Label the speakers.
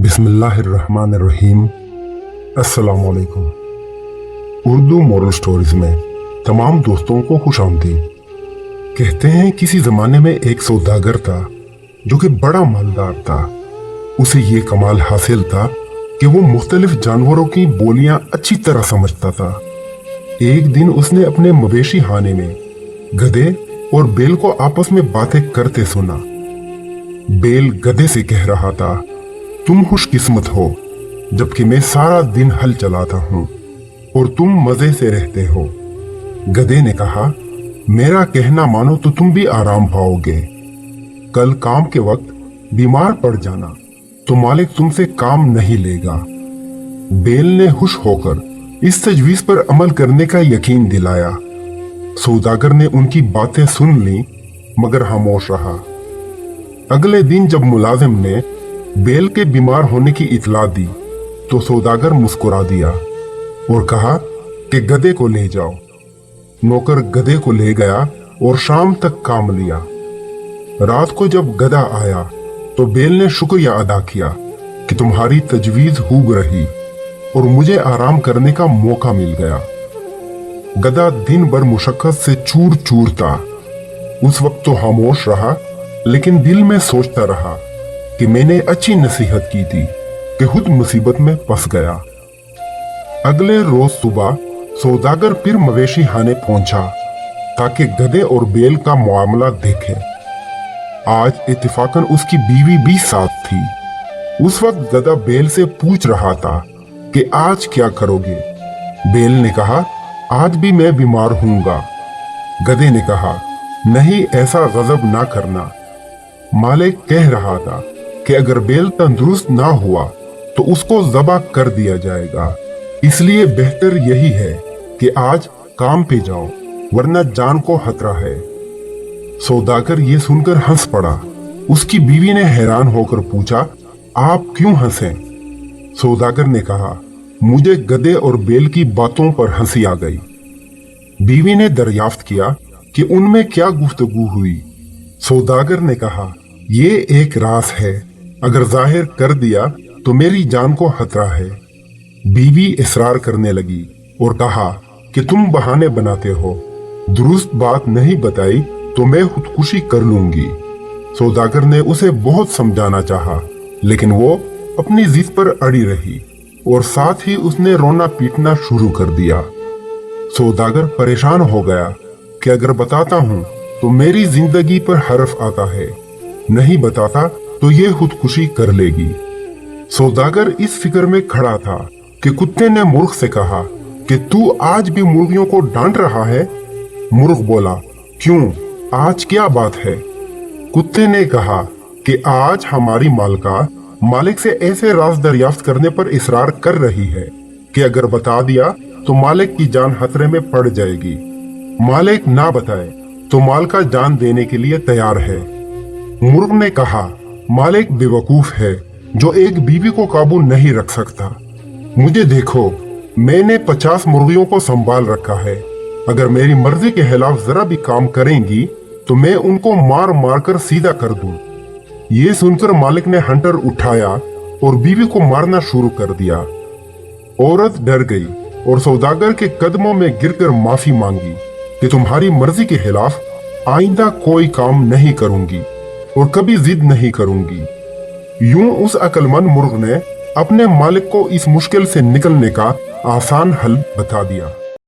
Speaker 1: बिस्मिल्लाहिर्रहमानिर्रहीम। अस्सलाम वालेकुम। उर्दू मोरल स्टोरीज में तमाम दोस्तों को खुशामदीद। कहते हैं किसी जमाने में एक सौदागर था जो कि बड़ा मालदार था। उसे ये कमाल हासिल था कि वो मुख्तलिफ जानवरों की बोलियां अच्छी तरह समझता था। एक दिन उसने अपने मवेशी खाने में गधे और बेल को आपस में बातें करते सुना। बेल गधे से कह रहा था, तुम खुशकिस्मत हो, जबकि मैं सारा दिन हल चलाता हूं और तुम मजे से रहते हो। गधे ने कहा, मेरा कहना मानो तो तुम भी आराम पाओगे। कल काम के वक्त बीमार पड़ जाना तो मालिक तुमसे काम नहीं लेगा। बेल ने खुश होकर इस तजवीज पर अमल करने का यकीन दिलाया। सौदागर ने उनकी बातें सुन ली मगर खामोश रहा। अगले दिन जब मुलाजिम ने बेल के बीमार होने की इतला दी तो सौदागर मुस्कुरा दिया और कहा कि गधे को ले जाओ। नौकर गधे को ले गया और शाम तक काम लिया। रात को जब गधा आया तो बेल ने शुक्रिया अदा किया कि तुम्हारी तजवीज खूब रही और मुझे आराम करने का मौका मिल गया। गधा दिन भर मुशक्कत से चूर चूर था। उस वक्त तो खामोश रहा, लेकिन दिल में सोचता रहा कि मैंने अच्छी नसीहत की थी कि खुद मुसीबत में फंस गया। अगले रोज सुबह सौदागर फिर मवेशी खाने पहुंचा ताकि गधे और बेल का मामला देखे। आज इत्तेफाकन उसकी बीवी भी साथ थी। उस वक्त गधा बेल से पूछ रहा था कि आज क्या करोगे। बेल ने कहा, आज भी मैं बीमार हूंगा। गधे ने कहा, नहीं, ऐसा गजब ना करना। मालिक कह रहा था कि अगर बेल तंदुरुस्त ना हुआ तो उसको ज़बह कर दिया जाएगा, इसलिए बेहतर यही है कि आज काम पे जाओ, वरना जान को खतरा है। सौदागर ये सुनकर हंस पड़ा। उसकी बीवी ने हैरान होकर पूछा, आप क्यों हंसे? सौदागर ने कहा, मुझे गधे और बेल की बातों पर हंसी आ गई। बीवी ने दरियाफ्त किया कि उनमें क्या गुफ्तगू हुई। सौदागर ने कहा, ये एक राज है, अगर जाहिर कर दिया तो मेरी जान को खतरा है। बीवी इसरार करने लगी और कहा कि तुम बहाने बनाते हो, दुरुस्त बात नहीं बताई तो मैं खुदकुशी कर लूंगी। सौदागर ने उसे बहुत समझाना चाहा, लेकिन वो अपनी जिद पर अड़ी रही और साथ ही उसने रोना पीटना शुरू कर दिया। सौदागर परेशान हो गया कि अगर बताता हूं तो मेरी जिंदगी पर हर्फ आता है, नहीं बताता तो ये खुदकुशी कर लेगी। सौदागर इस फिक्र में खड़ा था कि कुत्ते ने मुर्ग से कहा कि तू आज भी मुर्गियों को डांट रहा है। मुर्ग बोला, क्यों, आज क्या बात है? कुत्ते ने कहा कि आज हमारी मालका मालिक से ऐसे राज दरियाफ्त करने पर इसरार कर रही है कि अगर बता दिया तो मालिक की जान खतरे में पड़ जाएगी। मालिक ना बताए तो मालका जान देने के लिए तैयार है। मुर्ग ने कहा, मालिक बेवकूफ है जो एक बीवी को काबू नहीं रख सकता। मुझे देखो, मैंने 50 मुर्गियों को संभाल रखा है। अगर मेरी मर्जी के खिलाफ जरा भी काम करेंगी तो मैं उनको मार मार कर सीधा कर दूं। ये सुनकर मालिक ने हंटर उठाया और बीवी को मारना शुरू कर दिया। औरत डर गई और सौदागर के कदमों में गिरकर माफी मांगी कि तुम्हारी मर्जी के खिलाफ आइंदा कोई काम नहीं करूंगी और कभी जिद नहीं करूंगी। यूं उस अक्लमंद मुर्ग ने अपने मालिक को इस मुश्किल से निकलने का आसान हल बता दिया।